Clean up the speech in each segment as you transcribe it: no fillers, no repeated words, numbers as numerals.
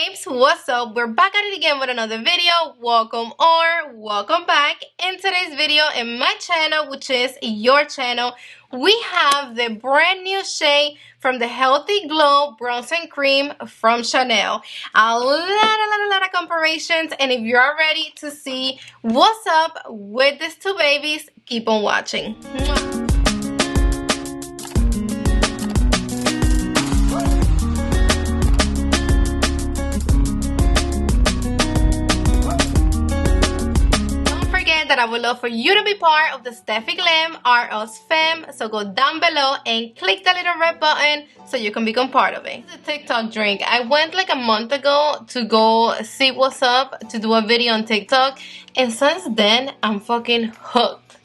babes, what's up? We're back at it again with another video. Welcome or welcome back. In today's video in my channel, which is your channel, we have the brand new shade from the Healthy Glow Bronze and Cream from Chanel. A lot of comparisons, and if you're ready to see what's up with these two babies, keep on watching. That I would love for you to be part of the Stephi Glam RL's fam, so go down below and click the little red button so you can become part of it. It's a TikTok drink. I went like a month ago to go see what's up, to do a video on TikTok, and since then I'm fucking hooked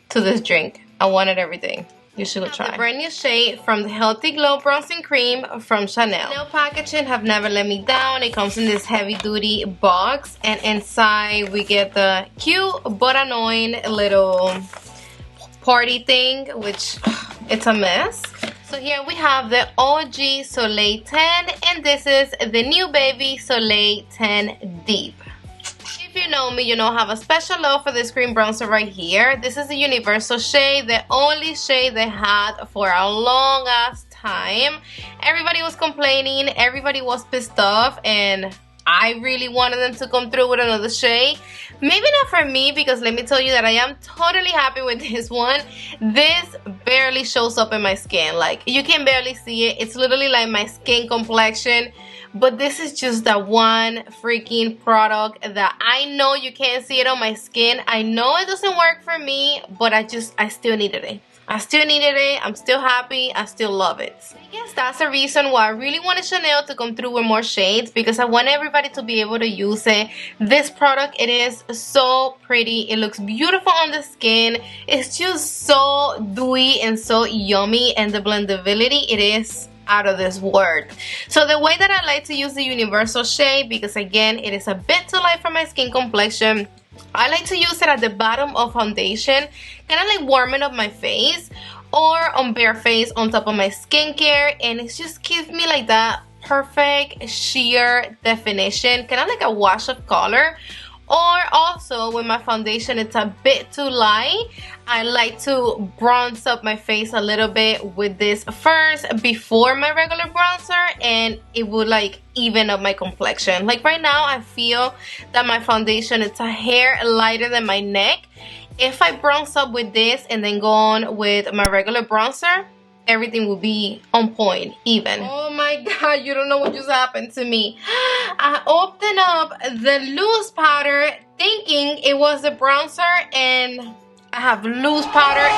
to this drink. I wanted everything. You should go try. The brand new shade from the Healthy Glow Bronze and Cream from Chanel. Chanel packaging have never let me down. It comes in this heavy duty box, and inside we get the cute but annoying little party thing, which it's a mess. So here we have the OG Soleil 10, and this is the new baby Soleil 10 Deep. If you know me, you know I have a special love for this cream bronzer right here. This is a universal shade, the only shade they had for a long ass time. Everybody was complaining, everybody was pissed off, and I really wanted them to come through with another shade. Maybe not for me, because let me tell you that I am totally happy with this one. This barely shows up in my skin. Like, you can barely see it. It's literally like my skin complexion. But this is just the one freaking product that I know you can't see it on my skin. I know it doesn't work for me, but I still needed it. I still needed it. I'm still happy. I still love it. I guess that's the reason why I really wanted Chanel to come through with more shades, because I want everybody to be able to use it. This product, it is so pretty. It looks beautiful on the skin. It's just so dewy and so yummy, and the blendability, it is out of this world. So the way that I like to use the universal shade, because again it is a bit too light for my skin complexion, I like to use it at the bottom of foundation, kind of like warming up my face, or on bare face on top of my skincare, and it just gives me like that perfect sheer definition, kind of like a wash of color. Or also when my foundation it's a bit too light, I like to bronze up my face a little bit with this first before my regular bronzer, and it would like even up my complexion. Like right now I feel that my foundation it's a hair lighter than my neck. If I bronze up with this and then go on with my regular bronzer, everything will be on point, even. Oh my god, you don't know what just happened to me. I opened up the loose powder thinking it was the bronzer, and I have loose powder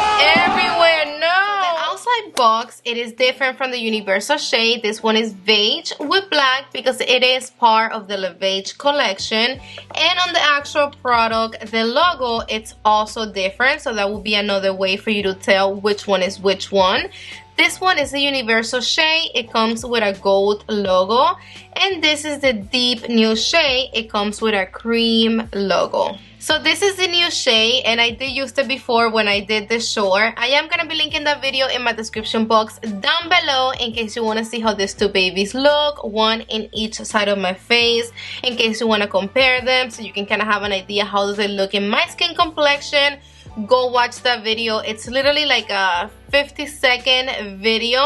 everywhere. No! So the outside box, it is different from the universal shade. This one is beige with black because it is part of the Beige collection. And on the actual product, the logo, it's also different. So that will be another way for you to tell which one is which one. This one is a universal shade. It comes with a gold logo. And this is the deep new shade. It comes with a cream logo. So this is the new shade, and I did use it before when I did the short. I am going to be linking that video in my description box down below in case you want to see how these two babies look, one in each side of my face, in case you want to compare them so you can kind of have an idea how does it look in my skin complexion. Go watch that video. It's literally like a 50-second video,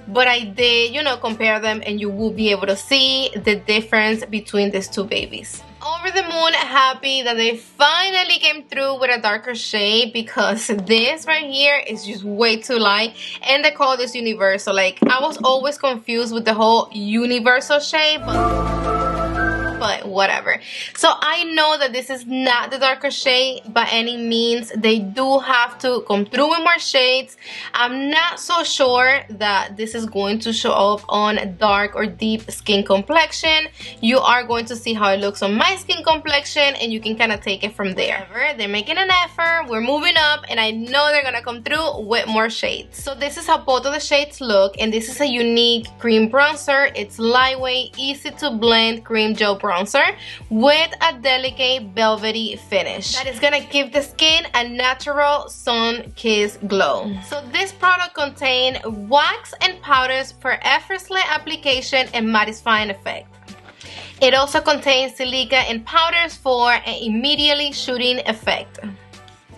but I did, you know, compare them, and you will be able to see the difference between these two babies. Over the moon happy that they finally came through with a darker shade, because this right here is just way too light, and they call this universal. Like, I was always confused with the whole universal shade, but whatever. So I know that this is not the darker shade by any means. They do have to come through with more shades. I'm not so sure that this is going to show up on dark or deep skin complexion. You are going to see how it looks on my skin complexion, and you can kind of take it from there. They're making an effort, we're moving up, and I know they're gonna come through with more shades. So this is how both of the shades look, and this is a unique cream bronzer. It's lightweight, easy to blend cream gel bronzer with a delicate velvety finish that is gonna give the skin a natural sun-kissed glow. So this product contains wax and powders for effortless application and mattifying effect. It also contains silica and powders for an immediately shooting effect.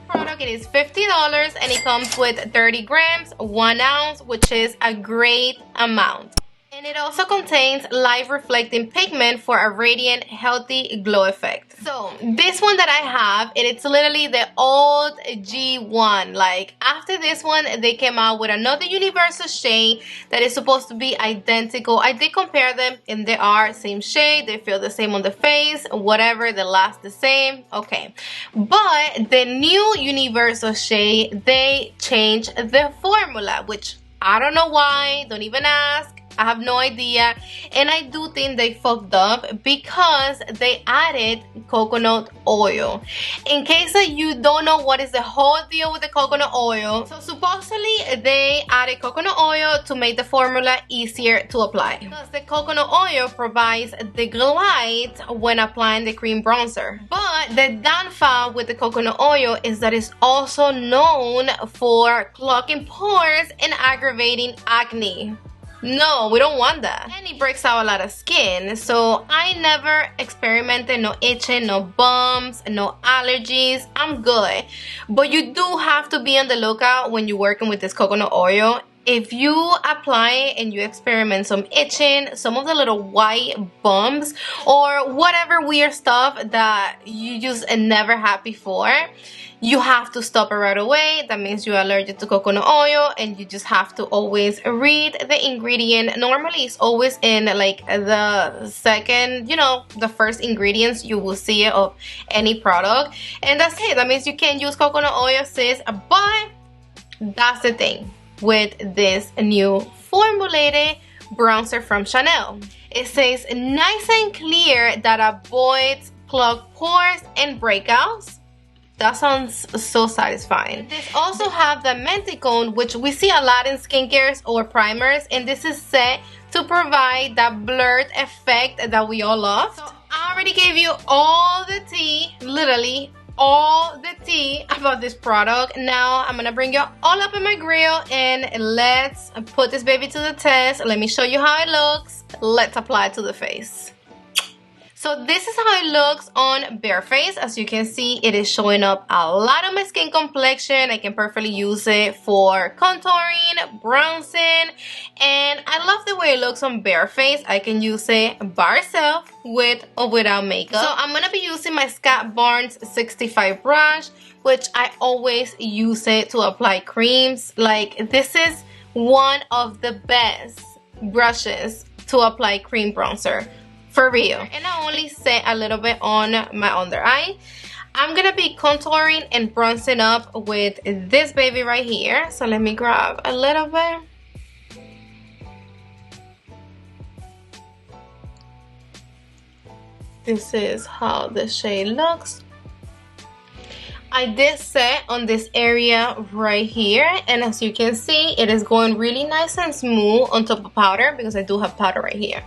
Product, it is $50 and it comes with 30 grams, 1 ounce, which is a great amount. And it also contains light reflecting pigment for a radiant, healthy glow effect. So this one that I have, it's literally the old G1. Like after this one, they came out with another universal shade that is supposed to be identical. I did compare them and they are same shade. They feel the same on the face, whatever, they last the same. Okay, but the new universal shade, they changed the formula, which I don't know why. Don't even ask. I have no idea, and I do think they fucked up because they added coconut oil. In case that you don't know what is the whole deal with the coconut oil, so supposedly they added coconut oil to make the formula easier to apply, because the coconut oil provides the glide when applying the cream bronzer. But the downfall with the coconut oil is that it's also known for clogging pores and aggravating acne. No, we don't want that. And it breaks out a lot of skin. So I never experimented, no itching, no bumps, no allergies. I'm good. But you do have to be on the lookout when you're working with this coconut oil. If you apply it and you experiment some itching, some of the little white bumps, or whatever weird stuff that you just never had before, you have to stop it right away. That means you're allergic to coconut oil, and you just have to always read the ingredient. Normally it's always in like the second, you know, the first ingredients you will see it of any product, and that's it. That means you can use coconut oil, sis. But that's the thing with this new formulated bronzer from Chanel. It says nice and clear that avoids clogged pores and breakouts. That sounds so satisfying. This also have the menthicone, which we see a lot in skincares or primers, and this is set to provide that blurred effect that we all love. So I already gave you all the tea, literally all the tea about this product. Now I'm gonna bring you all up in my grill and let's put this baby to the test. Let me show you how it looks. Let's apply it to the face. So this is how it looks on bare face. As you can see, it is showing up a lot of my skin complexion. I can perfectly use it for contouring, bronzing, and I love the way it looks on bare face. I can use it by itself, with or without makeup. So I'm gonna be using my Scott Barnes 65 brush, which I always use it to apply creams. Like, this is one of the best brushes to apply cream bronzer. For real. And I only set a little bit on my under eye. I'm gonna be contouring and bronzing up with this baby right here. So let me grab a little bit. This is how the shade looks. I did set on this area right here, and as you can see, it is going really nice and smooth on top of powder, because I do have powder right here.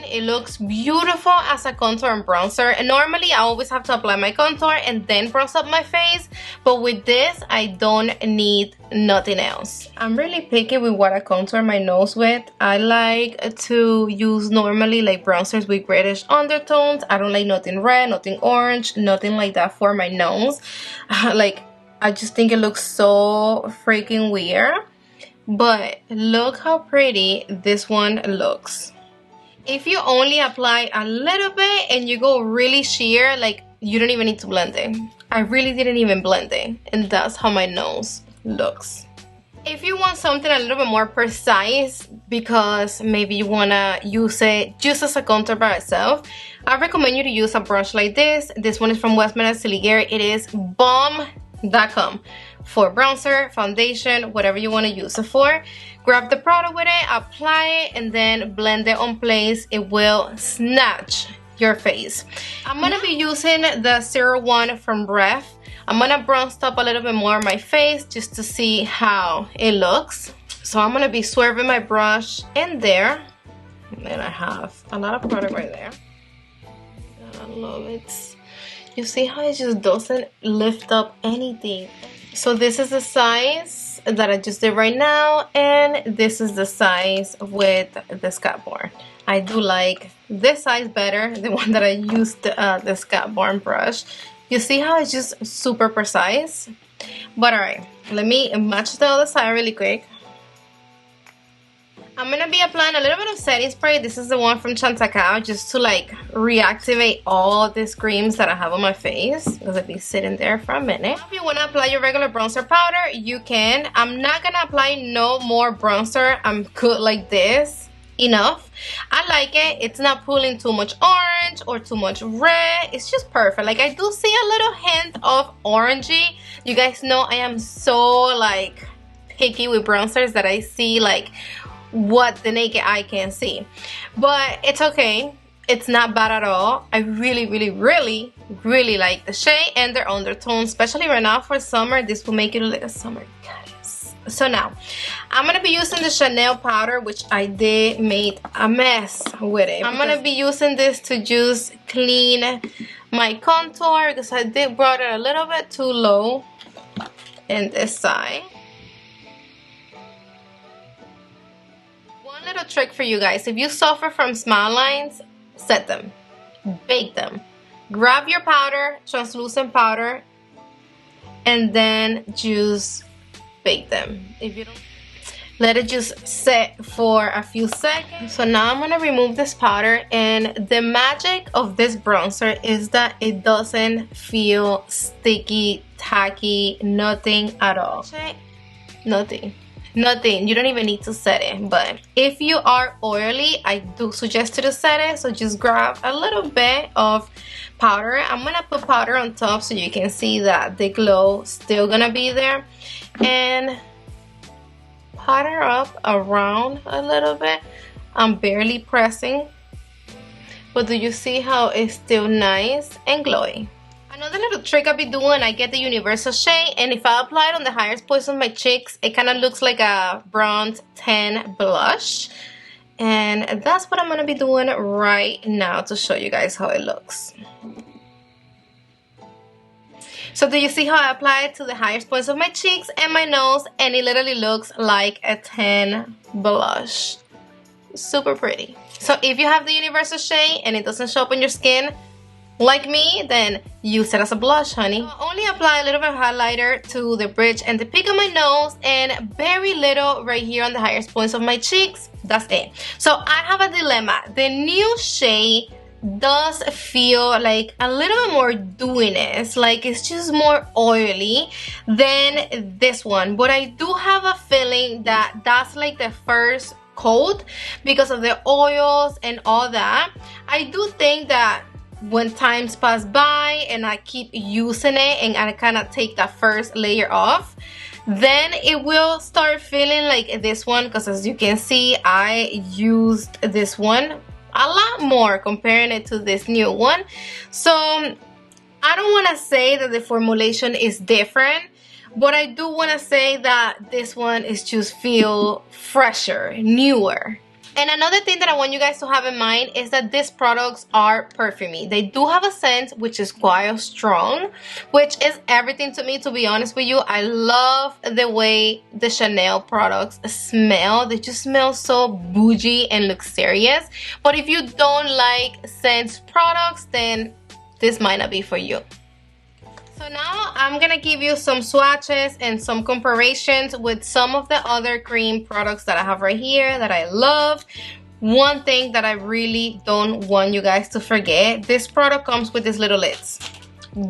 It looks beautiful as a contour and bronzer, and normally I always have to apply my contour and then bronze up my face, but with this I don't need nothing else. I'm really picky with what I contour my nose with. I like to use normally like bronzers with reddish undertones. I don't like nothing red, nothing orange, nothing like that for my nose. Like, I just think it looks so freaking weird. But look how pretty this one looks. If you only apply a little bit and you go really sheer, like, you don't even need to blend it. I really didn't even blend it, and that's how my nose looks. If you want something a little bit more precise, because maybe you want to use it just as a contour by itself, I recommend you to use a brush like this. This one is from Westman & Silliger. It is bomb.com for bronzer, foundation, whatever you want to use it for. Grab the product with it, apply it, and then blend it on place. It will snatch your face. I'm gonna be using the 01 from Ref. I'm gonna bronze up a little bit more on my face just to see how it looks. So I'm gonna be swerving my brush in there, and then I have a lot of product right there. I love it. You see how it just doesn't lift up anything. So this is the size that I just did right now, and this is the size with the Scott Barnes. I do like this size better, the one that I used, the Scott Barn brush. You see how it's just super precise? But alright, let me match the other side really quick. I'm gonna be applying a little bit of setting spray. This is the one from Chantacao, just to like reactivate all these creams that I have on my face, because I've been sitting there for a minute. If you want to apply your regular bronzer powder, you can. I'm not gonna apply no more bronzer. I'm good like this. Enough. I like it. It's not pulling too much orange or too much red. It's just perfect. Like, I do see a little hint of orangey. You guys know I am so like picky with bronzers that I see like what the naked eye can see, but it's okay. It's not bad at all. I really like the shade and their undertone, especially right now for summer. This will make it look like a summer goddess. So now I'm gonna be using the Chanel powder, which I did made a mess with it. I'm gonna be using this to just clean my contour, because I did brought it a little bit too low in this side. Little trick for you guys: if you suffer from smile lines, set them, bake them. Grab your powder, translucent powder, and then just bake them. If you don't, let it just set for a few seconds. So now I'm gonna remove this powder, and the magic of this bronzer is that it doesn't feel sticky, tacky, nothing at all. Nothing. You don't even need to set it. But if you are oily, I do suggest you to set it. So just grab a little bit of powder. I'm gonna put powder on top so you can see that the glow still gonna be there, and powder up around a little bit. I'm barely pressing, but do you see how it's still nice and glowy? Another little trick I be doing, I get the universal shade, and if I apply it on the highest points of my cheeks, it kind of looks like a bronze tan blush. And that's what I'm going to be doing right now to show you guys how it looks. So do you see how I apply it to the highest points of my cheeks and my nose, and it literally looks like a tan blush. Super pretty. So if you have the universal shade and it doesn't show up on your skin, like me, then use it as a blush, honey. I'll only apply a little bit of highlighter to the bridge and the peak of my nose, and very little right here on the highest points of my cheeks. That's it. So I have a dilemma. The new shade does feel like a little bit more dewiness, like it's just more oily than this one, but I do have a feeling that that's like the first coat because of the oils and all that. I do think that when times pass by and I keep using it and I kind of take that first layer off, then it will start feeling like this one, because as you can see, I used this one a lot more comparing it to this new one. So I don't want to say that the formulation is different, but I do want to say that this one is just feel fresher, newer. And another thing that I want you guys to have in mind is that these products are perfumey. They do have a scent which is quite strong, which is everything to me, to be honest with you. I love the way the Chanel products smell. They just smell so bougie and luxurious. But if you don't like scent products, then this might not be for you. So now I'm gonna give you some swatches and some comparisons with some of the other cream products that I have right here that I love. One thing that I really don't want you guys to forget, this product comes with these little lids.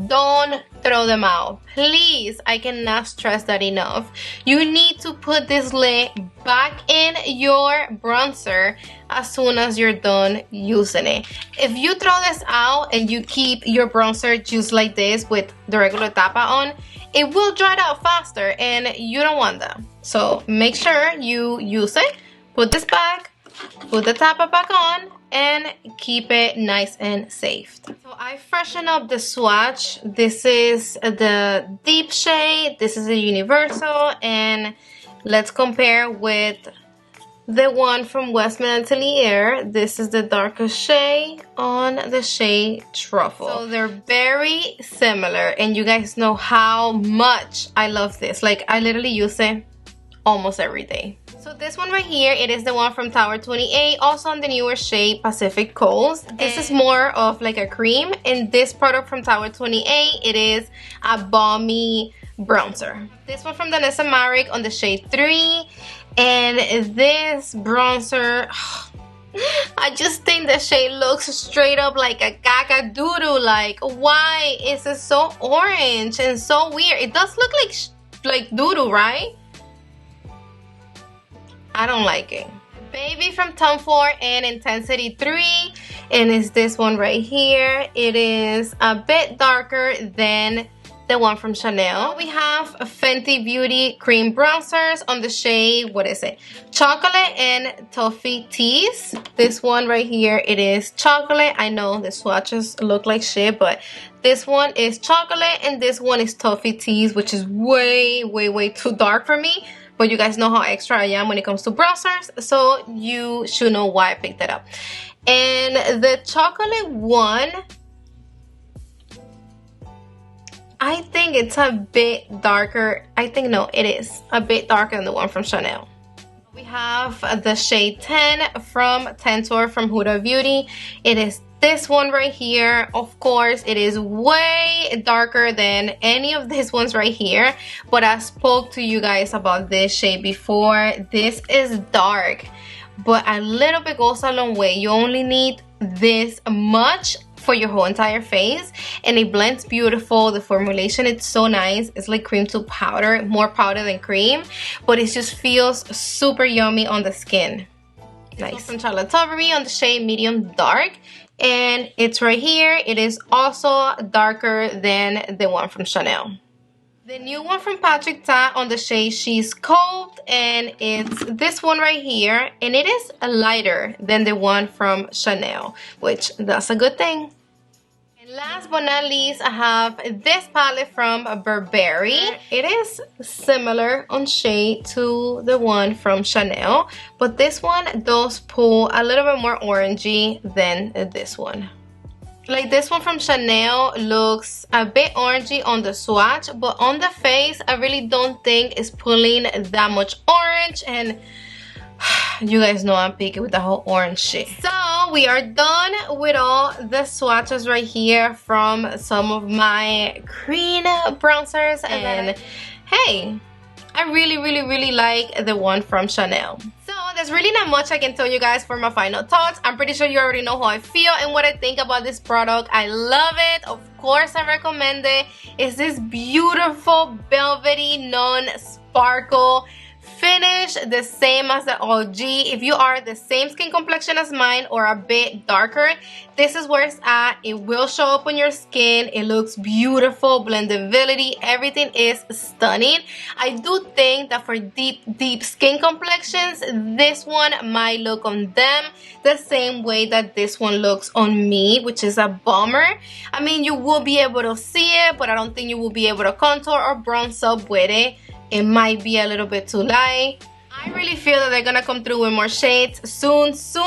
Don't throw them out, please. I cannot stress that enough. You need to put this lid back in your bronzer as soon as you're done using it. If you throw this out and you keep your bronzer just like this with the regular tapa on, it will dry out faster and you don't want that. So make sure you use it, put this back, put the tapa back on, and keep it nice and safe. So I freshen up the swatch. This is the deep shade, this is the universal, and let's compare with the one from Westman Atelier. This is the darker shade on the shade Truffle. So they're very similar, and you guys know how much I love this. Like, I literally use it almost every day. So this one right here, it is the one from Tower 28, also on the newer shade Pacific Coast. This is more of like a cream, and this product from Tower 28, it is a balmy bronzer. This one from Danessa Marek on the shade 3, and this bronzer, I just think the shade looks straight up like a gaga doodoo. Like, why is it so orange and so weird? It does look like doodoo, right? I don't like it. Baby from Tom Ford and Intensity 3, and it's this one right here. It is a bit darker than the one from Chanel. We have Fenty Beauty cream bronzers on the shade, what is it? Chocolate and Toffee Teas. This one right here, it is chocolate. I know the swatches look like shit, but this one is chocolate and this one is Toffee Teas, which is way too dark for me. But you guys know how extra I am when it comes to bronzers, so you should know why I picked that up. And the chocolate one, I think it's a bit darker. I think, no, it is a bit darker than the one from Chanel. We have the shade 10 from Tensor from Huda Beauty. It is this one right here. Of course, it is way darker than any of these ones right here, but I spoke to you guys about this shade before. This is dark, but a little bit goes a long way. You only need this much for your whole entire face, and it blends beautiful. The formulation, it's so nice. It's like cream to powder, more powder than cream, but it just feels super yummy on the skin. Nice. From Charlotte Tilbury on the shade medium dark, and it's right here. It is also darker than the one from Chanel. The new one from Patrick Ta on the shade She's Cold, and it's this one right here, and it is lighter than the one from Chanel, which that's a good thing. And last but not least, I have this palette from Burberry. It is similar on shade to the one from Chanel, but this one does pull a little bit more orangey than this one. Like, this one from Chanel looks a bit orangey on the swatch, but on the face, I really don't think it's pulling that much orange, and you guys know I'm picky with the whole orange shit. So we are done with all the swatches right here from some of my green bronzers, and hey, I really like the one from Chanel. So there's really not much I can tell you guys for my final thoughts. I'm pretty sure you already know how I feel and what I think about this product. I love it. Of course, I recommend it. It's this beautiful velvety non-sparkle finish, the same as the OG. If you are the same skin complexion as mine or a bit darker, this is where it's at. It will show up on your skin. It looks beautiful, blendability, everything is stunning. I do think that for deep skin complexions, this one might look on them the same way that this one looks on me, which is a bummer. I mean, you will be able to see it, but I don't think you will be able to contour or bronze up with it. It might be a little bit too light. I really feel that they're gonna come through with more shades soon, so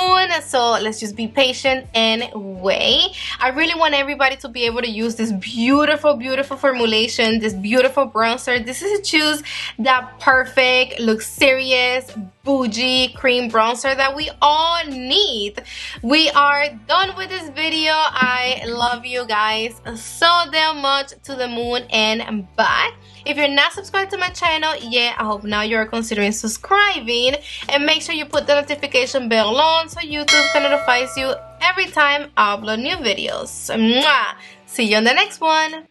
let's just be patient and wait. I really want everybody to be able to use this beautiful formulation, this beautiful bronzer. This is to choose that perfect, luxurious, bougie cream bronzer that we all need. We are done with this video. I love you guys so damn much, to the moon and back. If you're not subscribed to my channel yet, I hope now you're considering subscribing, and make sure you put the notification bell on so YouTube can notify you every time I upload new videos. Mwah! See you on the next one.